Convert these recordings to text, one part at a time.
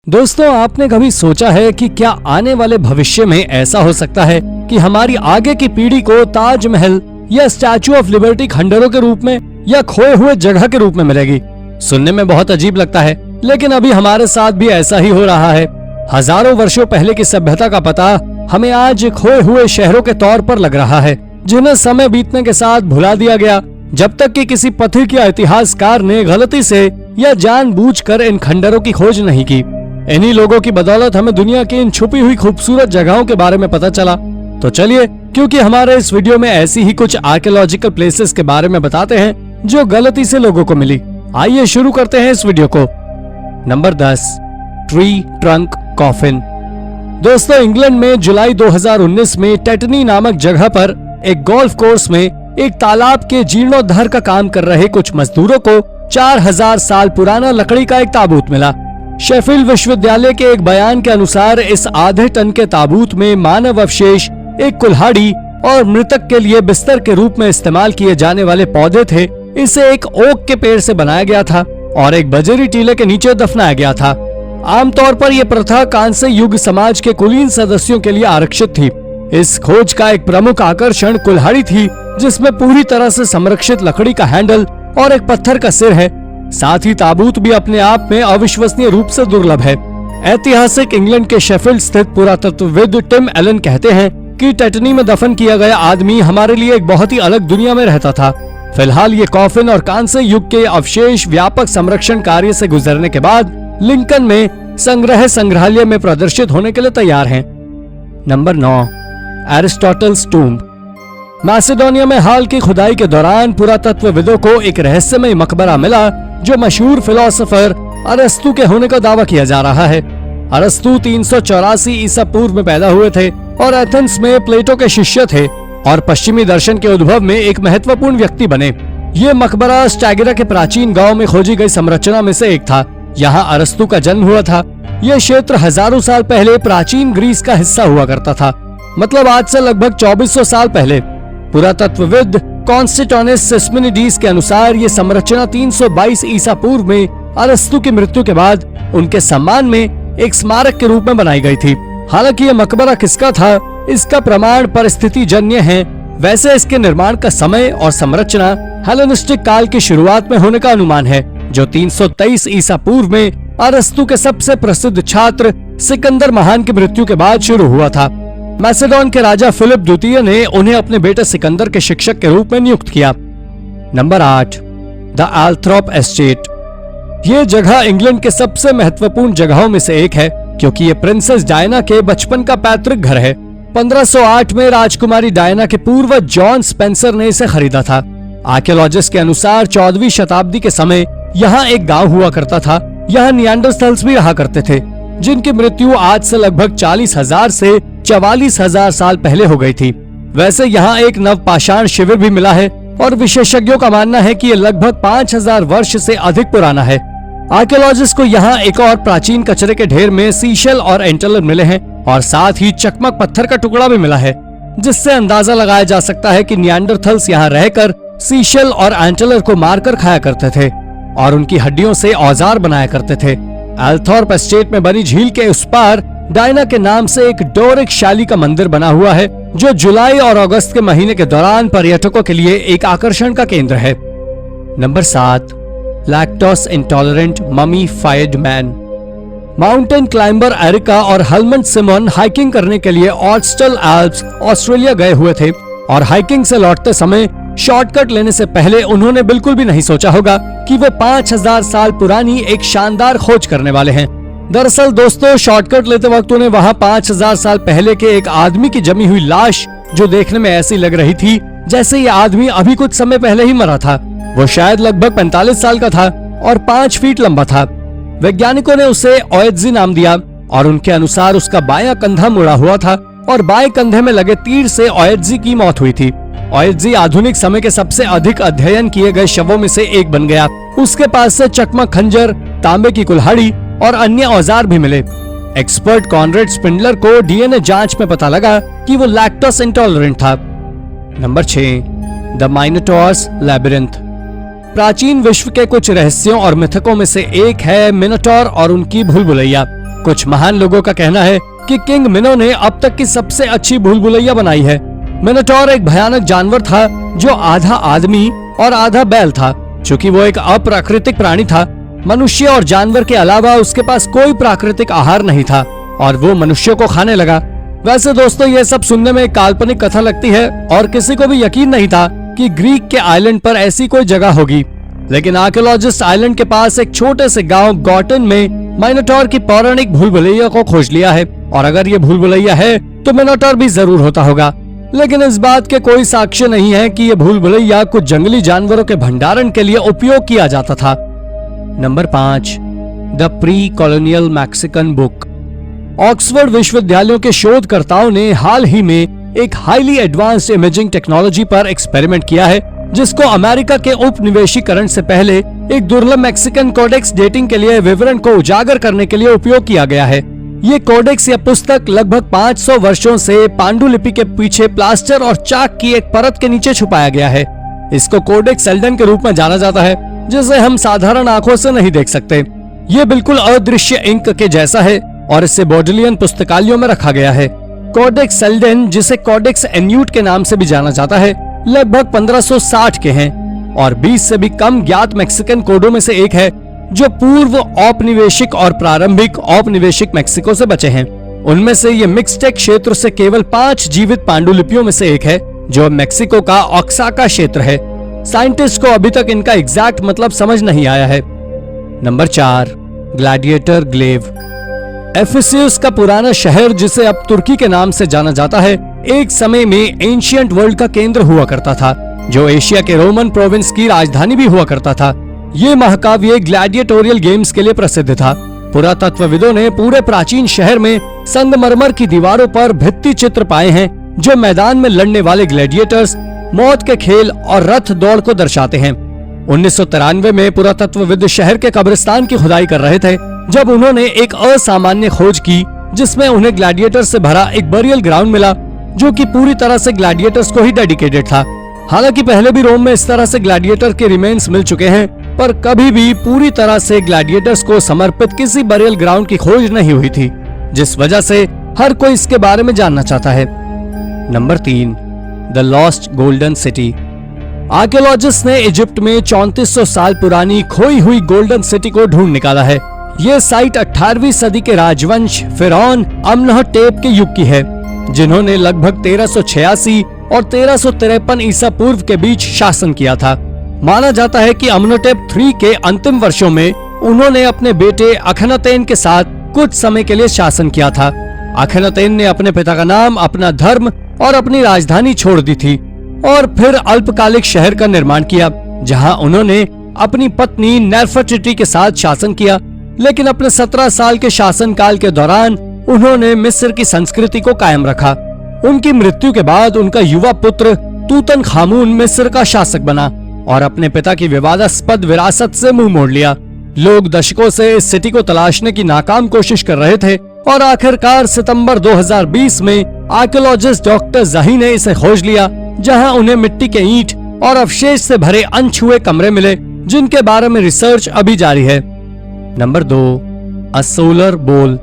दोस्तों, आपने कभी सोचा है कि क्या आने वाले भविष्य में ऐसा हो सकता है कि हमारी आगे की पीढ़ी को ताजमहल या स्टैचू ऑफ लिबर्टी खंडरों के रूप में या खोए हुए जगह के रूप में मिलेगी। सुनने में बहुत अजीब लगता है, लेकिन अभी हमारे साथ भी ऐसा ही हो रहा है। हजारों वर्षों पहले की सभ्यता का पता हमें आज खोए हुए शहरों के तौर पर लग रहा है, जिन्हें समय बीतने के साथ भुला दिया गया, जब तक कि किसी पथिक या इतिहासकार ने गलती से या जानबूझकर इन खंडरों की खोज नहीं की। इन्हीं लोगों की बदौलत हमें दुनिया की इन छुपी हुई खूबसूरत जगहों के बारे में पता चला। तो चलिए, क्योंकि हमारे इस वीडियो में ऐसी ही कुछ आर्कियोलॉजिकल प्लेसेस के बारे में बताते हैं जो गलती से लोगों को मिली। आइए शुरू करते हैं इस वीडियो को। Number 10, tree trunk coffin. दोस्तों, इंग्लैंड में जुलाई 2019 में टेटनी नामक जगह पर एक गोल्फ कोर्स में एक तालाब के जीर्णोद्धार का काम कर रहे कुछ मजदूरों को 4000 साल पुराना लकड़ी का एक ताबूत मिला। शेफील्ड विश्वविद्यालय के एक बयान के अनुसार इस आधे टन के ताबूत में मानव अवशेष, एक कुल्हाड़ी और मृतक के लिए बिस्तर के रूप में इस्तेमाल किए जाने वाले पौधे थे। इसे एक ओक के पेड़ से बनाया गया था और एक बजरी टीले के नीचे दफनाया गया था। आमतौर पर यह प्रथा कांस्य युग समाज के कुलीन सदस्यों के लिए आरक्षित थी। इस खोज का एक प्रमुख आकर्षण कुल्हाड़ी थी, जिसमें पूरी तरह से संरक्षित लकड़ी का हैंडल और एक पत्थर का सिर है। साथ ही ताबूत भी अपने आप में अविश्वसनीय रूप से दुर्लभ है। ऐतिहासिक इंग्लैंड के शेफील्ड स्थित पुरातत्वविद टिम एलन कहते हैं कि टेटनी में दफन किया गया आदमी हमारे लिए एक बहुत ही अलग दुनिया में रहता था। फिलहाल ये कॉफिन और कांस्य युग के अवशेष व्यापक संरक्षण कार्य से गुजरने के बाद लिंकन में संग्रहालय में प्रदर्शित होने के लिए तैयार हैं। Number 9, Aristotle's tomb. मैसेडोनिया में हाल की खुदाई के दौरान पुरातत्वविदों को एक रहस्यमय मकबरा मिला जो मशहूर फिलोसोफर अरस्तु के होने का दावा किया जा रहा है। अरस्तु 384 ईसा पूर्व में पैदा हुए थे और एथेंस में प्लेटो के शिष्य थे और पश्चिमी दर्शन के उद्भव में एक महत्वपूर्ण व्यक्ति बने। ये मकबरा स्टैगिरा के प्राचीन गांव में खोजी गई संरचना में से एक था। यहाँ अरस्तु का जन्म हुआ था। यह क्षेत्र हजारों साल पहले प्राचीन ग्रीस का हिस्सा हुआ करता था, मतलब आज से लगभग 2400 साल पहले। पुरातत्वविद कॉन्स्टेंटिनोस सिस्मिनिडीज के अनुसार ये संरचना 322 ईसा पूर्व में अरस्तु की मृत्यु के बाद उनके सम्मान में एक स्मारक के रूप में बनाई गई थी। हालांकि ये मकबरा किसका था, इसका प्रमाण परिस्थिति जन्य है। वैसे इसके निर्माण का समय और संरचना हेलेनिस्टिक काल की शुरुआत में होने का अनुमान है, जो 323 ईसा पूर्व में अरस्तु के सबसे प्रसिद्ध छात्र सिकंदर महान की मृत्यु के बाद शुरू हुआ था। मैसेडोन के राजा फिलिप द्वितीय ने उन्हें अपने बेटे सिकंदर के शिक्षक के रूप में नियुक्त किया। Number 8, the Althorp estate. ये जगह इंग्लैंड के सबसे महत्वपूर्ण जगहों में से एक है, क्योंकि ये प्रिंसेस डायना के बचपन का पैतृक घर है। 1508 में राजकुमारी डायना के पूर्वज जॉन स्पेंसर ने इसे खरीदा था। आर्कियोलॉजिस्ट के अनुसार 14वीं शताब्दी के समय यहाँ एक गांव हुआ करता था। यहाँ निएंडरथल्स भी रहा करते थे, जिनकी मृत्यु आज से लगभग 40,000 से 44,000 साल पहले हो गई थी। वैसे यहाँ एक नवपाषाण शिविर भी मिला है और विशेषज्ञों का मानना है कि ये लगभग 5000 वर्ष से अधिक पुराना है। आर्कियोलॉजिस्ट को यहाँ एक और प्राचीन कचरे के ढेर में सीशेल और एंटेलर मिले हैं और साथ ही चकमक पत्थर का टुकड़ा भी मिला है, जिससे अंदाजा लगाया जा सकता है कि निएंडरथल्स यहाँ रहकर सीशेल और एंटेलर को मारकर खाया करते थे और उनकी हड्डियों से औजार बनाया करते थे। एल्थोर्प एस्टेट में बनी झील के उस पार डायना के नाम से एक डोरिक शैली का मंदिर बना हुआ है, जो जुलाई और अगस्त के महीने के दौरान पर्यटकों के लिए एक आकर्षण का केंद्र है। Number 7, lactose intolerant mummified man. Mountain climber Erika और हेलमंड सिमोन हाइकिंग करने के लिए ऑस्टल एल्प्स ऑस्ट्रेलिया गए हुए थे और हाइकिंग से लौटते समय शॉर्टकट लेने से पहले उन्होंने बिल्कुल भी नहीं सोचा होगा कि वे 5000 साल पुरानी एक शानदार खोज करने वाले हैं। दरअसल दोस्तों, शॉर्टकट लेते वक्त उन्हें वहाँ 5000 साल पहले के एक आदमी की जमी हुई लाश, जो देखने में ऐसी लग रही थी जैसे ये आदमी अभी कुछ समय पहले ही मरा था। वो शायद लगभग 45 साल का था और 5 फीट लंबा था। वैज्ञानिकों ने उसे ओएत्जी नाम दिया और उनके अनुसार उसका बायां कंधा मुड़ा हुआ था और बाएं कंधे में लगे तीर से ओएत्जी की मौत हुई थी। ओएत्जी आधुनिक समय के सबसे अधिक अध्ययन किए गए शवों में से एक बन गया। उसके पास से चकमक खंजर, तांबे की कुल्हाड़ी और अन्य औजार भी मिले। एक्सपर्ट कॉनरेड स्पिंडलर को डीएनए जांच में पता लगा कि वो लैक्टोस इंटॉलरेंट था। Number 6, the Minotaur's labyrinth. प्राचीन विश्व के कुछ रहस्यों और मिथकों में से एक है मिनोटॉर और उनकी भूलभुलैया। कुछ महान लोगों का कहना है कि किंग मिनो ने अब तक की सबसे अच्छी भूल भुलैया बनाई है। मिनोटॉर एक भयानक जानवर था जो आधा आदमी और आधा बैल था। चूंकि वो एक अप्राकृतिक प्राणी था, मनुष्य और जानवर के अलावा उसके पास कोई प्राकृतिक आहार नहीं था और वो मनुष्यों को खाने लगा। वैसे दोस्तों, ये सब सुनने में एक काल्पनिक कथा लगती है और किसी को भी यकीन नहीं था कि ग्रीक के आइलैंड पर ऐसी कोई जगह होगी। लेकिन आर्कियोलॉजिस्ट आइलैंड के पास एक छोटे से गांव गॉटन में मिनोटॉर की पौराणिक भूल भुलैया को खोज लिया है। और अगर ये भूल भुलैया है तो मिनोटॉर भी जरूर होता होगा। लेकिन इस बात के कोई साक्ष्य नहीं है कि ये भूल भुलैया कुछ जंगली जानवरों के भंडारण के लिए उपयोग किया जाता था। Number 5, the pre colonial Mexican book. Oxford विश्वविद्यालयों के शोधकर्ताओं ने हाल ही में एक हाईली एडवांस्ड इमेजिंग टेक्नोलॉजी पर एक्सपेरिमेंट किया है, जिसको अमेरिका के उपनिवेशीकरण से पहले एक दुर्लभ मैक्सिकन कोडेक्स डेटिंग के लिए विवरण को उजागर करने के लिए उपयोग किया गया है। ये कोडेक्स या पुस्तक लगभग 500 वर्षों से पांडुलिपि के पीछे प्लास्टर और चाक की एक परत के नीचे छुपाया गया है। इसको कोडेक्स एल्डन के रूप में जाना जाता है, जिसे हम साधारण आंखों से नहीं देख सकते। ये बिल्कुल अदृश्य इंक के जैसा है और इसे बोडलियन पुस्तकालयों में रखा गया है। कोडेक्स एल्डन, जिसे कोडेक्स एन्यूट के नाम से भी जाना जाता है, लगभग 1560 के हैं और 20 से भी कम ज्ञात मैक्सिकन कोडों में से एक है जो पूर्व औपनिवेशिक और प्रारंभिक औपनिवेशिक मैक्सिको से बचे हैं। उनमें से ये मिक्सटेक क्षेत्र से केवल 5 जीवित पांडुलिपियों में से एक है, जो मैक्सिको का ओक्साका क्षेत्र है। साइंटिस्ट को अभी तक इनका एग्जैक्ट मतलब समझ नहीं आया है। Number 4, gladiator ग्लेव। एफिसियस का पुराना शहर, जिसे अब तुर्की के नाम से जाना जाता है, एक समय में एंशिएंट वर्ल्ड का केंद्र हुआ करता था, जो एशिया के रोमन प्रोविंस की राजधानी भी हुआ करता था। ये महाकाव्य ग्लैडिएटोरियल गेम्स के लिए प्रसिद्ध था। पुरातत्वविदों ने पूरे प्राचीन शहर में संगमरमर की दीवारों पर भित्ति चित्र पाए हैं, जो मैदान में लड़ने वाले ग्लैडिएटर्स, मौत के खेल और रथ दौड़ को दर्शाते हैं। 1993 में पुरातत्वविद शहर के कब्रिस्तान की खुदाई कर रहे थे जब उन्होंने एक असामान्य खोज की, जिसमें उन्हें ग्लैडिएटर से भरा एक बरियल ग्राउंड मिला, जो कि पूरी तरह से ग्लैडिएटर्स को ही डेडिकेटेड था। हालांकि पहले भी रोम में इस तरह से ग्लैडिएटर के रिमेन्स मिल चुके हैं, पर कभी भी पूरी तरह से ग्लैडिएटर्स को समर्पित किसी बरियल ग्राउंड की खोज नहीं हुई थी, जिस वजह से हर कोई इसके बारे में जानना चाहता है। Number 3, the lost golden city. Archaeologist ने इजिप्ट में 3400 साल पुरानी खोई हुई गोल्डन सिटी को ढूंढ निकाला है। ये साइट 18वीं सदी के राजवंश फिरौन अम्नहटेप के युग की है, जिन्होंने लगभग 1386 और 1353 ईसा पूर्व के बीच शासन किया था। माना जाता है कि अम्नहटेप III के अंतिम वर्षों में उन्होंने अपने बेटे अखनातेन के साथ कुछ समय के लिए शासन किया था। अखनातेन ने अपने पिता का नाम, अपना धर्म और अपनी राजधानी छोड़ दी थी और फिर अल्पकालिक शहर का निर्माण किया, जहां उन्होंने अपनी पत्नी नेफरटिटी के साथ शासन किया। लेकिन अपने 17 साल के शासनकाल के दौरान उन्होंने मिस्र की संस्कृति को कायम रखा। उनकी मृत्यु के बाद उनका युवा पुत्र तूतनखामुन मिस्र का शासक बना और अपने पिता की विवादास्पद विरासत से मुंह मोड़ लिया। लोग दशकों से इस सिटी को तलाशने की नाकाम कोशिश कर रहे थे और आखिरकार सितंबर 2020 में आर्कियोलॉजिस्ट डॉक्टर ज़ही ने इसे खोज लिया, जहां उन्हें मिट्टी के ईंट और अवशेष से भरे अनछुए कमरे मिले, जिनके बारे में रिसर्च अभी जारी है। नंबर 2, अ सोलर बोल।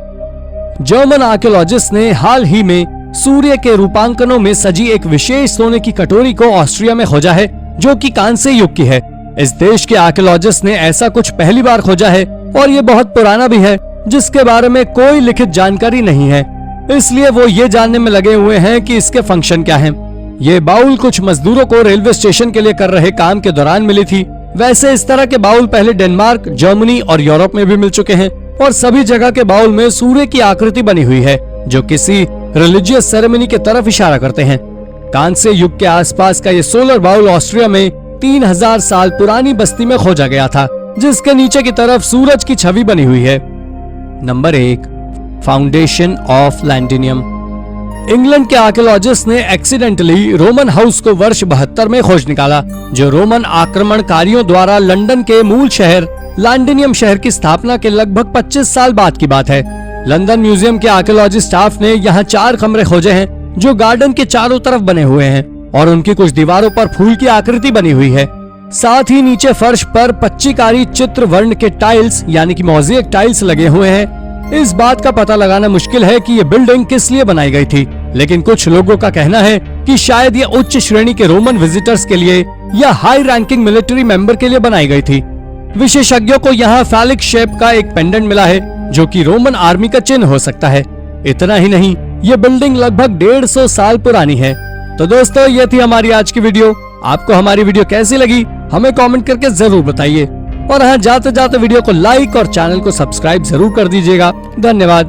जर्मन आर्कियोलॉजिस्ट ने हाल ही में सूर्य के रूपांकनों में सजी एक विशेष सोने की कटोरी को ऑस्ट्रिया में खोजा है, जो कि कांस्य युग की है। इस देश के आर्कियोलॉजिस्ट ने ऐसा कुछ पहली बार खोजा है और ये बहुत पुराना भी है, जिसके बारे में कोई लिखित जानकारी नहीं है। इसलिए वो ये जानने में लगे हुए हैं कि इसके फंक्शन क्या हैं। ये बाउल कुछ मजदूरों को रेलवे स्टेशन के लिए कर रहे काम के दौरान मिली थी। वैसे इस तरह के बाउल पहले डेनमार्क, जर्मनी और यूरोप में भी मिल चुके हैं और सभी जगह के बाउल में सूर्य की आकृति बनी हुई है, जो किसी रिलीजियस सेरेमनी की तरफ इशारा करते हैं। कांस्य युग के आसपास का ये सोलर बाउल ऑस्ट्रिया में 3000 साल पुरानी बस्ती में खोजा गया था, जिसके नीचे की तरफ सूरज की छवि बनी हुई है। Number 1, foundation of Londinium. England के आर्कियोलॉजिस्ट ने एक्सीडेंटली रोमन हाउस को वर्ष 72 में खोज निकाला, जो रोमन आक्रमणकारियों द्वारा लंदन के मूल शहर लैंडिनियम शहर की स्थापना के लगभग 25 साल बाद की बात है। लंदन म्यूजियम के आर्कियोलॉजी स्टाफ ने यहाँ 4 कमरे खोजे हैं, जो गार्डन के चारों तरफ बने हुए हैं और उनकी कुछ दीवारों पर फूल की आकृति बनी हुई है। साथ ही नीचे फर्श पर पच्चीकारी चित्र वर्ण के टाइल्स यानी कि मोज़ेक टाइल्स लगे हुए हैं। इस बात का पता लगाना मुश्किल है कि ये बिल्डिंग किस लिए बनाई गई थी, लेकिन कुछ लोगों का कहना है कि शायद ये उच्च श्रेणी के रोमन विजिटर्स के लिए या हाई रैंकिंग मिलिट्री मेंबर के लिए बनाई गई थी। विशेषज्ञों को यहाँ फैलिक शेप का एक पेंडेंट मिला है जो कि रोमन आर्मी का चिन्ह हो सकता है। इतना ही नहीं, ये बिल्डिंग लगभग 150 साल पुरानी है। तो दोस्तों, ये थी हमारी आज की वीडियो। आपको हमारी वीडियो कैसी लगी हमें कमेंट करके जरूर बताइए, और हाँ, जाते जाते वीडियो को लाइक और चैनल को सब्सक्राइब जरूर कर दीजिएगा। धन्यवाद।